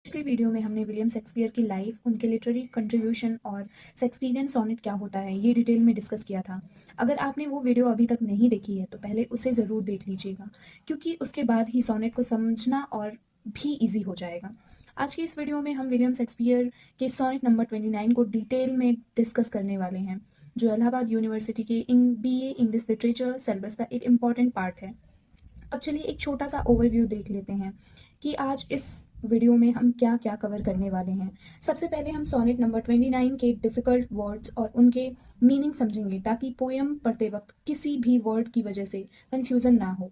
पिछली वीडियो में हमने विलियम शेक्सपियर की लाइफ, उनके लिटरेरी कंट्रीब्यूशन और शेक्सपियरियन सोनेट क्या होता है ये डिटेल में डिस्कस किया था। अगर आपने वो वीडियो अभी तक नहीं देखी है तो पहले उसे ज़रूर देख लीजिएगा, क्योंकि उसके बाद ही सोनेट को समझना और भी इजी हो जाएगा। आज की इस वीडियो में हम विलियम शेक्सपियर के सोनेट नंबर 29 को डिटेल में डिस्कस करने वाले हैं, जो इलाहाबाद यूनिवर्सिटी के BA इंग्लिश लिटरेचर सिलेबस का एक इम्पॉर्टेंट पार्ट है। अब चलिए एक छोटा सा ओवरव्यू देख लेते हैं कि आज इस वीडियो में हम क्या क्या कवर करने वाले हैं। सबसे पहले हम सोनेट नंबर 29 के डिफ़िकल्ट वर्ड्स और उनके मीनिंग समझेंगे, ताकि पोएम पढ़ते वक्त किसी भी वर्ड की वजह से कन्फ्यूज़न ना हो।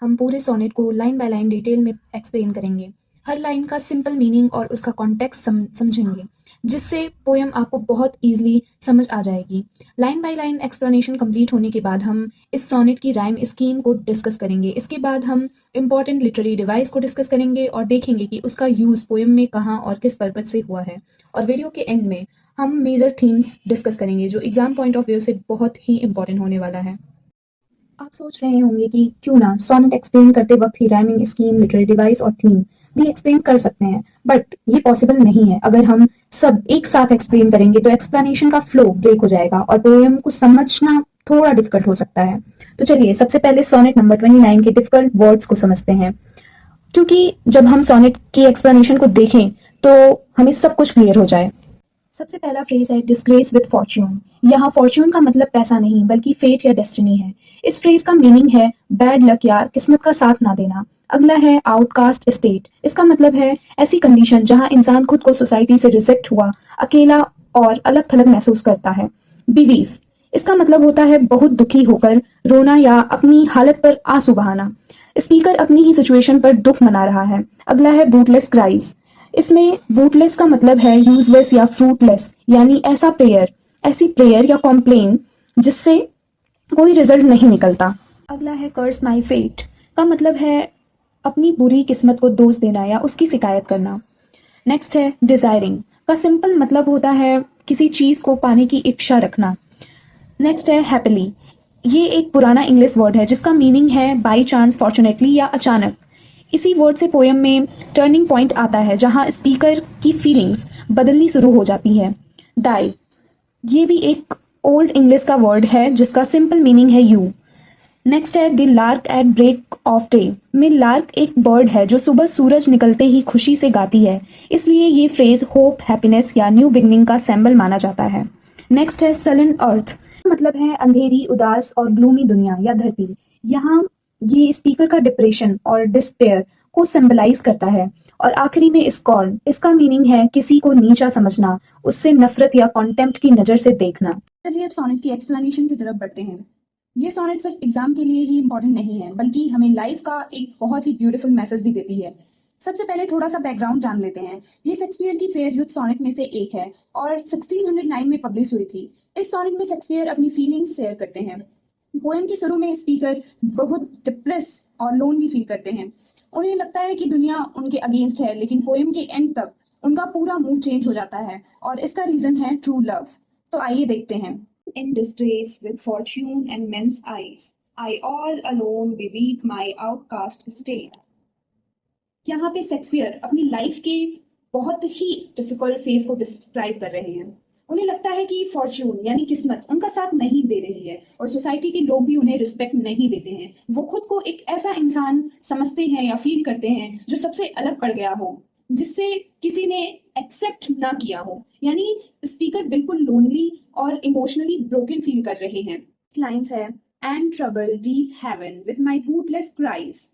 हम पूरे सोनेट को लाइन बाय लाइन डिटेल में एक्सप्लेन करेंगे, हर लाइन का सिंपल मीनिंग और उसका कॉन्टेक्स्ट समझेंगे, जिससे पोएम आपको बहुत ईजिली समझ आ जाएगी। Line by line explanation complete होने के बाद हम इस सोनेट की राइम स्कीम को डिस्कस करेंगे। इसके बाद हम इंपॉर्टेंट लिटरेरी डिवाइस को डिस्कस करेंगे और देखेंगे कि उसका यूज़ पोएम में कहाँ और किस पर्पज से हुआ है। और वीडियो के एंड में हम मेजर थीम्स डिस्कस करेंगे, जो एग्जाम पॉइंट ऑफ व्यू से बहुत ही इंपॉर्टेंट होने वाला है। आप सोच रहे होंगे कि क्यों ना सोनेट एक्सप्लेन करते वक्त ही राइमिंग स्कीम, लिटरेरी डिवाइस और थीम भी एक्सप्लेन कर सकते हैं, बट ये पॉसिबल नहीं है। अगर हम सब एक साथ एक्सप्लेन करेंगे तो एक्सप्लेनेशन का फ्लो ब्रेक हो जाएगा और पोएम को समझना थोड़ा डिफिकल्ट हो सकता है। तो चलिए सबसे पहले सोनेट नंबर 29 के डिफिकल्ट वर्ड्स को समझते हैं, क्योंकि जब हम सोनेट की एक्सप्लेनेशन को देखें तो हमें सब कुछ क्लियर हो जाए। सबसे पहला फ्रेज है डिस्ग्रेस विद फॉर्च्यून। यहाँ फॉर्च्यून का मतलब पैसा नहीं बल्कि फेट या डेस्टिनी है। इस फ्रेज का मीनिंग है बैड लक या किस्मत का साथ ना देना। अगला है आउटकास्ट स्टेट। इसका मतलब है ऐसी कंडीशन जहाँ इंसान खुद को सोसाइटी से रिजेक्ट हुआ, अकेला और अलग थलग महसूस करता है। बिवीफ, इसका मतलब होता है बहुत दुखी होकर रोना या अपनी हालत पर आंसू बहाना। स्पीकर अपनी ही सिचुएशन पर दुख मना रहा है। अगला है बूटलेस क्राइज। इसमें बूटलेस का मतलब है यूजलेस या फ्रूटलेस, यानी ऐसी प्रेयर या कॉम्प्लेन जिससे कोई रिजल्ट नहीं निकलता। अगला है कर्स माई फेट का मतलब है अपनी बुरी किस्मत को दोष देना या उसकी शिकायत करना। नेक्स्ट है डिजायरिंग का सिंपल मतलब होता है किसी चीज को पाने की इच्छा रखना। नेक्स्ट है हैप्पीली। ये एक पुराना इंग्लिश वर्ड है जिसका मीनिंग है बाई चांस, फॉर्चुनेटली या अचानक। इसी वर्ड से पोएम में टर्निंग पॉइंट आता है जहां स्पीकर की फीलिंग्स बदलनी शुरू हो जाती है। डाई, ये भी एक ओल्ड इंग्लिश का वर्ड है जिसका सिंपल मीनिंग है यू। नेक्स्ट है the lark at break of day. में लार्क एक बर्ड है जो सुबह सूरज निकलते ही खुशी से गाती है, इसलिए ये फ्रेज होप, हैप्पीनेस या न्यू बिगनिंग का सिंबल माना जाता है। नेक्स्ट है सलन अर्थ, मतलब है अंधेरी, उदास और ग्लूमी दुनिया या धरती। यहाँ ये स्पीकर का डिप्रेशन और डिस्पेयर को सिंबलाइज करता है। और आखिरी में स्कॉर्न, इसका मीनिंग है किसी को नीचा समझना, उससे नफरत या कॉन्टेम्प्ट की नज़र से देखना। चलिए अब सोनेट की एक्सप्लेनेशन की तरफ बढ़ते हैं। ये सोनेट सिर्फ एग्जाम के लिए ही इंपॉर्टेंट नहीं है, बल्कि हमें लाइफ का एक बहुत ही ब्यूटीफुल मैसेज भी देती है। सबसे पहले थोड़ा सा बैकग्राउंड जान लेते हैं। ये शेक्सपियर की फेयर यूथ सोनेट में से एक है और 1609 में पब्लिश हुई थी। इस सोनेट में शेक्सपियर अपनी फीलिंग्स शेयर करते हैं। पोएम के शुरू में स्पीकर बहुत डिप्रेस और लोनली फील करते हैं। उन्हें लगता है कि दुनिया उनके अगेंस्ट है, लेकिन पोएम के एंड तक उनका पूरा मूड चेंज हो जाता है और इसका रीजन है ट्रू लव। तो आइए देखते हैं। In disgrace with fortune and men's eyes, I all alone beweep my outcast state. यहाँ पे शेक्सपियर अपनी लाइफ के बहुत ही डिफिकल्ट फेज को डिस्क्राइब कर रहे हैं। उन्हें लगता है कि फॉर्च्यून यानी किस्मत उनका साथ नहीं दे रही है और सोसाइटी के लोग भी उन्हें रिस्पेक्ट नहीं देते हैं। वो खुद को एक ऐसा इंसान समझते हैं या फील करते हैं जो सबसे अलग पड़ गया हो, जिससे किसी ने एक्सेप्ट ना किया हो। यानी स्पीकर बिल्कुल लोनली और इमोशनली ब्रोकन फील कर रहे हैं। लाइंस है and trouble deaf heaven with my bootless cries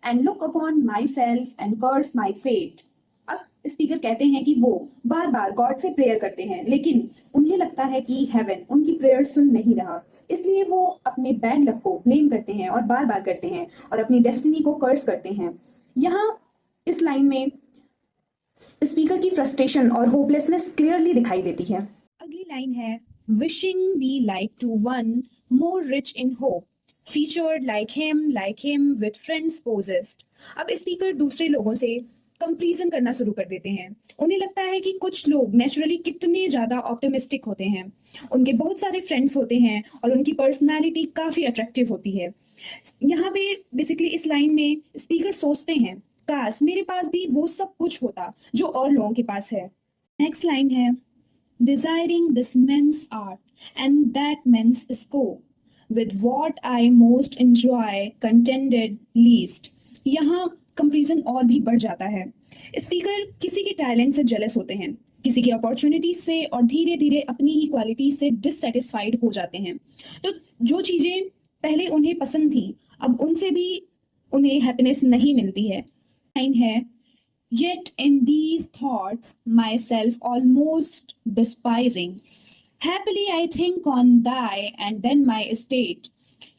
and look upon myself and curse my fate. अब स्पीकर कहते हैं कि वो बार बार गॉड से प्रेयर करते हैं, लेकिन उन्हें लगता है कि हेवन उनकी प्रेयर सुन नहीं रहा, इसलिए वो अपने बैड लक को ब्लेम करते हैं और बार बार करते हैं और अपनी डेस्टिनी को कर्स करते हैं। यहाँ इस लाइन में स्पीकर की फ्रस्ट्रेशन और होपलेसनेस क्लियरली दिखाई देती है। अगली लाइन है wishing be like to one more rich in hope featured like him with friends possessed. अब स्पीकर दूसरे लोगों से कंपैरिजन करना शुरू कर देते हैं। उन्हें लगता है कि कुछ लोग नेचुरली कितने ज़्यादा ऑप्टिमिस्टिक होते हैं, उनके बहुत सारे फ्रेंड्स होते हैं और उनकी पर्सनालिटी काफ़ी अट्रैक्टिव होती है। यहाँ पे बेसिकली इस लाइन में स्पीकर सोचते हैं काश मेरे पास भी वो सब कुछ होता जो और लोगों के पास है। नेक्स्ट लाइन है, desiring this men's art and that men's scope with what I most enjoy contended least। यहाँ कंपेरिजन और भी बढ़ जाता है। स्पीकर किसी के टैलेंट से जेलस होते हैं, किसी की अपॉर्चुनिटी से, और धीरे धीरे अपनी ही क्वालिटी से डिससेटिस्फाइड हो जाते हैं। तो जो चीज़ें पहले उन्हें पसंद थी, अब उनसे भी उन्हें हैप्पीनेस नहीं मिलती है। लाइन है, yet in these thoughts myself almost despising, happily I think on thy and then my estate।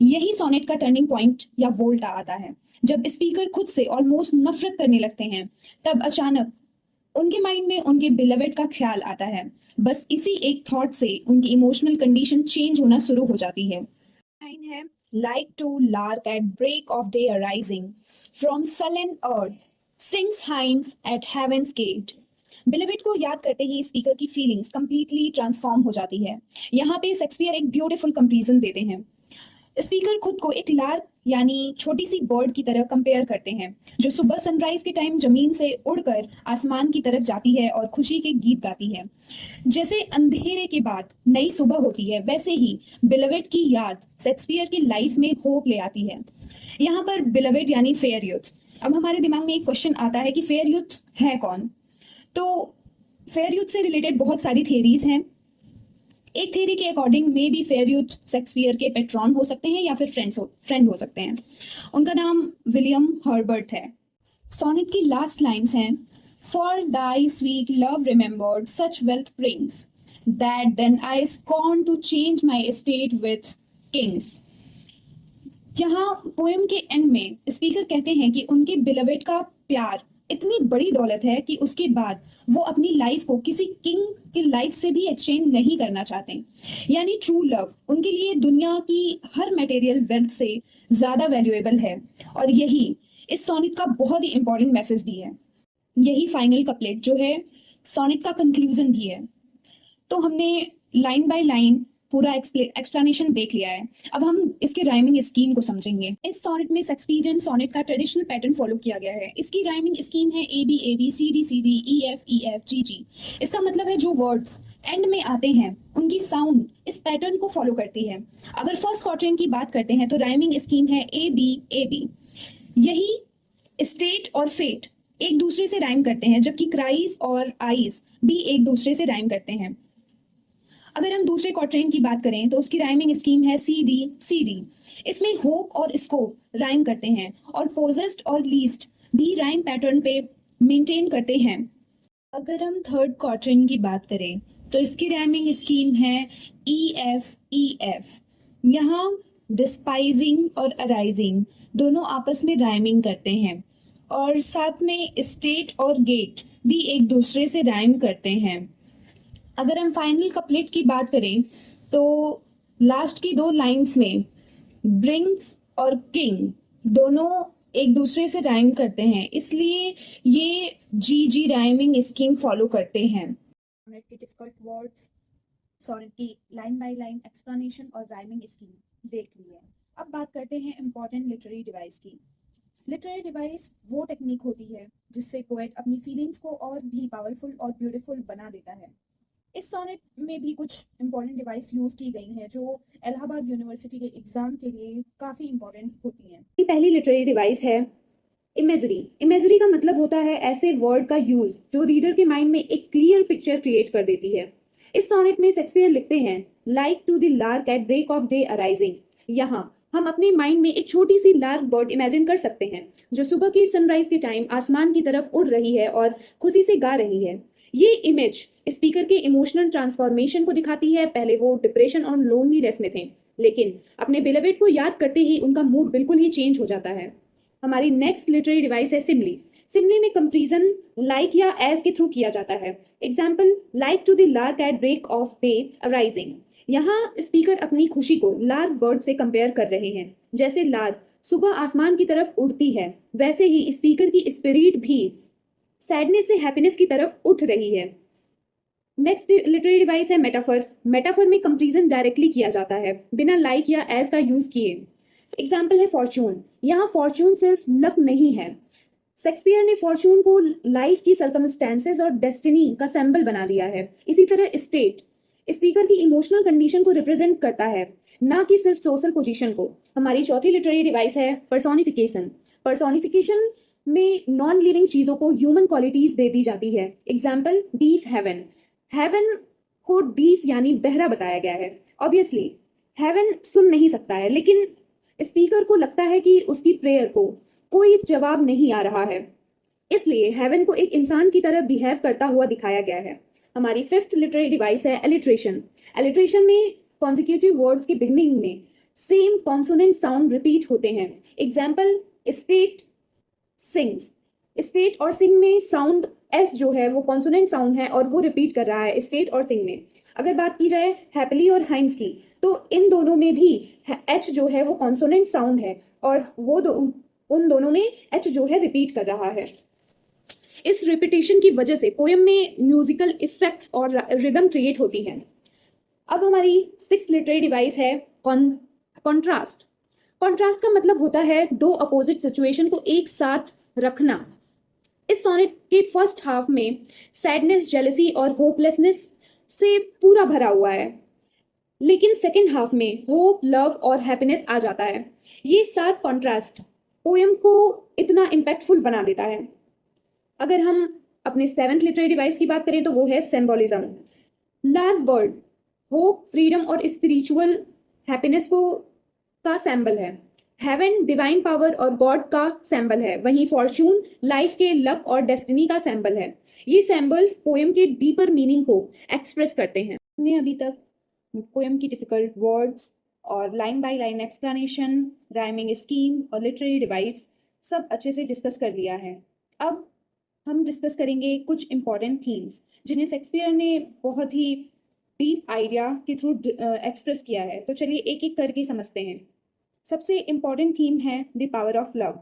यही सोनेट का टर्निंग पॉइंट या वोल्टा आता है, जब स्पीकर खुद से ऑलमोस्ट नफरत करने लगते हैं, तब अचानक उनके माइंड में उनके बिलवेड का ख्याल आता है। बस इसी एक थॉट से उनकी इमोशनल कंडीशन चेंज होना शुरू हो जाती है। लाइन है, like to lark at break of day arising from sullen earth sings hymns at heaven's gate। Beloved को याद करते ही स्पीकर की फीलिंग्स कंप्लीटली ट्रांसफॉर्म हो जाती है। यहाँ पे शेक्सपियर एक ब्यूटीफुल कंपैरिजन देते हैं। स्पीकर खुद को एक लार्क यानी छोटी सी बर्ड की तरह कंपेयर करते हैं, जो सुबह सनराइज के टाइम जमीन से उड़कर आसमान की तरफ जाती है और खुशी के गीत गाती है। जैसे अंधेरे के बाद नई सुबह होती है, वैसे ही बिलवेड की याद शेक्सपियर की लाइफ में होप ले आती है। यहाँ पर बिलवेड यानी फेयर यूथ। अब हमारे दिमाग में एक क्वेश्चन आता है कि फेयर यूथ है कौन? तो फेयर यूथ से रिलेटेड बहुत सारी थियरीज हैं। एक थ्योरी के according may be fair youth Shakespeare के पेट्रॉन हो सकते हैं या फिर फ्रेंड हो सकते हैं। उनका नाम विलियम हर्बर्ट है। सोनेट की लास्ट लाइन्स हैं, for thy sweet love remembered such wealth brings that then I scorn to change my state with kings. यहाँ पोएम के एंड में स्पीकर कहते हैं कि उनके बिलवेड का प्यार इतनी बड़ी दौलत है कि उसके बाद वो अपनी लाइफ को किसी किंग की लाइफ से भी एक्सचेंज नहीं करना चाहते। यानी ट्रू लव उनके लिए दुनिया की हर मटेरियल वेल्थ से ज्यादा वैल्यूएबल है। और यही इस सोनेट का बहुत ही इंपॉर्टेंट मैसेज भी है। यही फाइनल कपलेट जो है सोनेट का कंक्लूजन भी है। तो हमने लाइन बाय लाइन पूरा एक्सप्लेनेशन देख लिया है। अब हम इसके राइमिंग स्कीम को समझेंगे। इस सोनेट में शेक्सपियरियन सोनेट का ट्रेडिशनल पैटर्न फॉलो किया गया है। इसकी राइमिंग स्कीम है A B C D E F G G. इसका मतलब है जो वर्ड्स एंड में आते हैं उनकी साउंड इस पैटर्न को फॉलो करती है। अगर फर्स्ट क्वार्टरन की बात करते हैं तो राइमिंग स्कीम है ए बी। यही स्टेट और फेट एक दूसरे से राइम करते हैं, जबकि क्राइज और आइज भी एक दूसरे से राइम करते हैं। अगर हम दूसरे क्वार्टरन की बात करें तो उसकी राइमिंग स्कीम है सी डी। इसमें होप और स्कोप राइम करते हैं, और पोजेस्ड और लीस्ट भी राइम पैटर्न पे मेंटेन करते हैं। अगर हम थर्ड क्वार्टरन की बात करें तो इसकी राइमिंग स्कीम है ई एफ। यहाँ डिस्पाइजिंग और अराइजिंग दोनों आपस में राइमिंग करते हैं, और साथ में स्टेट और गेट भी एक दूसरे से राइम करते हैं। अगर हम फाइनल कपलेट की बात करें तो लास्ट की दो लाइंस में ब्रिंग्स और किंग दोनों एक दूसरे से राइम करते हैं, इसलिए ये जी राइमिंग स्कीम फॉलो करते हैं। सोनेट के डिफिकल्ट वर्ड्स, सोनेट की लाइन बाय लाइन एक्सप्लेनेशन और राइमिंग स्कीम देख ली है। अब बात करते हैं इम्पोर्टेंट लिटरेरी डिवाइस की। लिटरेरी डिवाइस वो टेक्निक होती है जिससे पोएट अपनी फीलिंग्स को और भी पावरफुल और ब्यूटीफुल बना देता है। इस सोनेट में भी कुछ इंपॉर्टेंट डिवाइस यूज की गई हैं जो इलाहाबाद यूनिवर्सिटी के एग्जाम के लिए काफी इंपॉर्टेंट होती हैं। पहली लिटरेरी डिवाइस है इमेजरी। इमेजरी का मतलब होता है ऐसे वर्ड का यूज जो रीडर के माइंड में एक क्लियर पिक्चर क्रिएट कर देती है। इस सोनेट में शेक्सपियर लिखते हैं, like to the lark at break of day arising. यहाँ हम अपने माइंड में एक छोटी सी लार्क बर्ड इमेजिन कर सकते हैं जो सुबह की सनराइज के टाइम आसमान की तरफ उड़ रही है और खुशी से गा रही है। ये इमेज स्पीकर के इमोशनल ट्रांसफॉर्मेशन को दिखाती है। पहले वो डिप्रेशन और लोनलीनेस में थे, लेकिन अपने बिलवेड को याद करते ही उनका मूड बिल्कुल ही चेंज हो जाता है। हमारी नेक्स्ट लिटरेरी डिवाइस है सिमली। सिमली में कंपैरिजन लाइक या एज के थ्रू किया जाता है। Example, like to the lark at break of day arising. यहाँ स्पीकर अपनी खुशी को लार्क बर्ड से कंपेयर कर रहे हैं। जैसे लार्क सुबह आसमान की तरफ उड़ती है, वैसे ही स्पीकर की स्पिरिट भी सैडनेस से हैप्पीनेस की तरफ उठ रही है। नेक्स्ट लिटरेरी डिवाइस है मेटाफर। मेटाफर में कंपैरिजन डायरेक्टली किया जाता है बिना लाइक या एज का यूज किए। एग्जाम्पल है फॉर्चून। यहाँ फॉर्चून सिर्फ लक नहीं है, शेक्सपियर ने फॉर्चून को लाइफ की सर्कमस्टेंसेस और डेस्टिनी का सिंबल बना दिया है। इसी तरह स्टेट स्पीकर की इमोशनल कंडीशन को रिप्रेजेंट करता है, ना कि सिर्फ सोशल पोजीशन को। हमारी चौथी लिटरेरी डिवाइस है पर्सोनिफिकेशन। पर्सोनिफिकेशन में नॉन लिविंग चीजों को ह्यूमन क्वालिटीज दे दी जाती है। Example deaf heaven. हेवन को डीफ यानी बहरा बताया गया है। ऑब्वियसली हेवन सुन नहीं सकता है, लेकिन स्पीकर को लगता है कि उसकी प्रेयर को कोई जवाब नहीं आ रहा है, इसलिए हेवन को एक इंसान की तरह बिहेव करता हुआ दिखाया गया है। हमारी फिफ्थ लिटरेरी डिवाइस है एलिट्रेशन। एलिट्रेशन में कॉन्जिक्यूटिव वर्ड्स के बिगनिंग में सेम कॉन्सोनेंट साउंड रिपीट होते हैं। Example state sings. स्टेट और सिंग में साउंड एस जो है वो कॉन्सोनेंट साउंड है और वो रिपीट कर रहा है स्टेट और सिंग में। अगर बात की जाए हैप्पीली और हाइंस की, तो इन दोनों में भी एच जो है वो कॉन्सोनेंट साउंड है और उन दोनों में एच जो है रिपीट कर रहा है। इस रिपीटेशन की वजह से पोएम में म्यूजिकल इफेक्ट्स और रिदम क्रिएट होती है। अब हमारी सिक्स लिटरेरी डिवाइस है कॉन्ट्रास्ट। कॉन्ट्रास्ट का मतलब होता है दो अपोजिट सिचुएशन को एक साथ रखना। इस सोनेट के फर्स्ट हाफ में सैडनेस, जेलसी और होपलेसनेस से पूरा भरा हुआ है, लेकिन सेकेंड हाफ में होप, लव और हैप्पीनेस आ जाता है। ये सात कॉन्ट्रास्ट पोएम को इतना इम्पैक्टफुल बना देता है। अगर हम अपने सेवेंथ लिटरेरी डिवाइस की बात करें तो वो है symbolism. Lark bird hope, freedom और स्पिरिचुअल हैप्पीनेस को का सिंबल है। हेवन डिवाइन पावर और गॉड का सिंबल है, वहीं फॉर्चून लाइफ के लक और डेस्टिनी का सिंबल है। ये सिंबल्स पोएम के डीपर मीनिंग को एक्सप्रेस करते हैं। हमने अभी तक पोएम की डिफिकल्ट वर्ड्स और line by line explanation, rhyming scheme और लिटरेरी डिवाइस सब अच्छे से डिस्कस कर लिया है। अब हम डिस्कस करेंगे कुछ इंपॉर्टेंट थीम्स जिन्हें शेक्सपियर ने बहुत ही डीप आइडिया के थ्रू एक्सप्रेस किया है। तो चलिए एक एक करके समझते हैं। सबसे इम्पॉर्टेंट थीम है the power of love.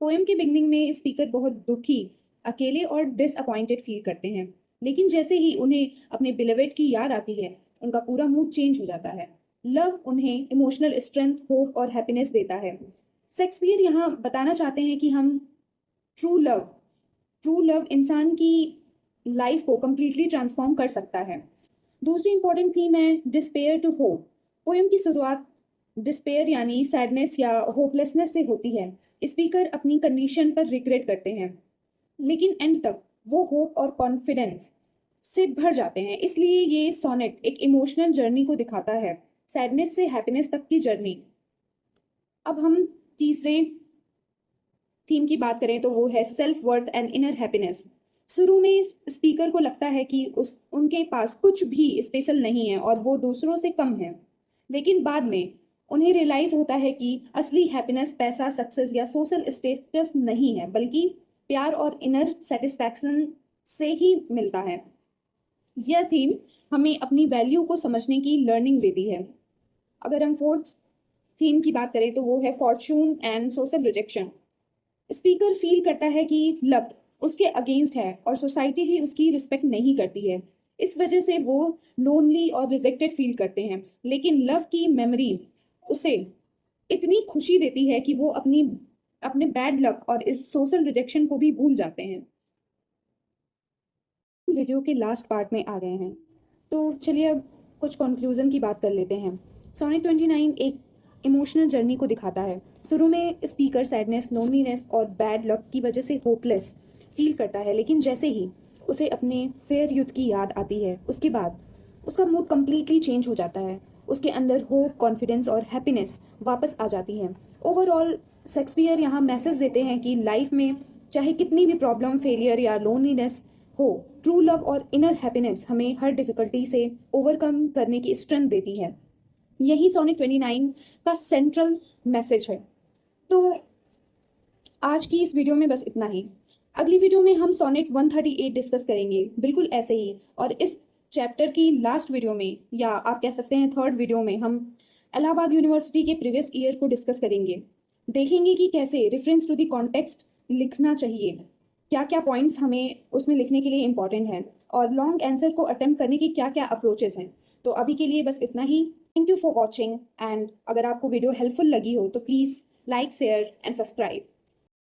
Poem के बिगनिंग में स्पीकर बहुत दुखी, अकेले और डिसअपॉइंटेड फील करते हैं, लेकिन जैसे ही उन्हें अपने बिलवेड की याद आती है उनका पूरा मूड चेंज हो जाता है। लव उन्हें इमोशनल स्ट्रेंथ, होप और हैप्पीनेस देता है। शेक्सपियर यहाँ बताना चाहते हैं कि हम ट्रू लव इंसान की लाइफ को कंप्लीटली ट्रांसफॉर्म कर सकता है। दूसरी इंपॉर्टेंट थीम है डिस्पेयर टू होप। पोएम की शुरुआत डिस्पेयर यानी सैडनेस या होपलेसनेस से होती है। स्पीकर अपनी कंडीशन पर रिग्रेट करते हैं, लेकिन एंड तक वो होप और कॉन्फिडेंस से भर जाते हैं। इसलिए ये सोनेट एक इमोशनल जर्नी को दिखाता है, सैडनेस से हैप्पीनेस तक की जर्नी। अब हम तीसरे थीम की बात करें तो वो है self worth and inner happiness. शुरू में स्पीकर को लगता है कि उनके पास कुछ भी स्पेशल नहीं है और वो दूसरों से कम है, लेकिन बाद में उन्हें रियलाइज होता है कि असली हैप्पीनेस पैसा, सक्सेस या सोशल स्टेटस नहीं है, बल्कि प्यार और इनर सेटिस्फैक्शन से ही मिलता है। यह थीम हमें अपनी वैल्यू को समझने की लर्निंग देती है। अगर हम फोर्थ थीम की बात करें तो वो है Fortune and social rejection. Speaker feel करता है कि लक उसके अगेंस्ट है और सोसाइटी ही उसकी रिस्पेक्ट नहीं करती है। इस वजह से वो लोनली और रिजेक्टेड फील करते हैं, लेकिन लव की मेमोरी उसे इतनी खुशी देती है कि वो अपने बैड लक और इस सोशल रिजेक्शन को भी भूल जाते हैं। वीडियो के लास्ट पार्ट में आ गए हैं, तो चलिए अब कुछ कंक्लूजन की बात कर लेते हैं। सोनेट 29 एक इमोशनल जर्नी को दिखाता है। शुरू में स्पीकर सैडनेस, लोनलीनेस और बैड लक की वजह से होपलेस फील करता है, लेकिन जैसे ही उसे अपने फेयर यूथ की याद आती है उसके बाद उसका मूड कम्प्लीटली चेंज हो जाता है। उसके अंदर होप, कॉन्फिडेंस और हैप्पीनेस वापस आ जाती है। ओवरऑल शेक्सपियर यहाँ मैसेज देते हैं कि लाइफ में चाहे कितनी भी प्रॉब्लम, फेलियर या लोनलीनेस हो, ट्रू लव और इनर हैप्पीनेस हमें हर डिफिकल्टी से ओवरकम करने की स्ट्रेंथ देती है। यही सोनेट 29 का सेंट्रल मैसेज है। तो आज की इस वीडियो में बस इतना ही। अगली वीडियो में हम सोनेट 138 डिस्कस करेंगे, बिल्कुल ऐसे ही। और इस चैप्टर की लास्ट वीडियो में, या आप कह सकते हैं थर्ड वीडियो में, हम इलाहाबाद यूनिवर्सिटी के प्रीवियस ईयर को डिस्कस करेंगे। देखेंगे कि कैसे रेफरेंस टू द कॉन्टेक्स्ट लिखना चाहिए, क्या क्या पॉइंट्स हमें उसमें लिखने के लिए इंपॉर्टेंट हैं, और लॉन्ग आंसर को अटेम्प्ट करने की क्या क्या अप्रोचेस हैं। तो अभी के लिए बस इतना ही। Thank you for watching, and अगर आपको वीडियो हेल्पफुल लगी हो तो please like, share and subscribe.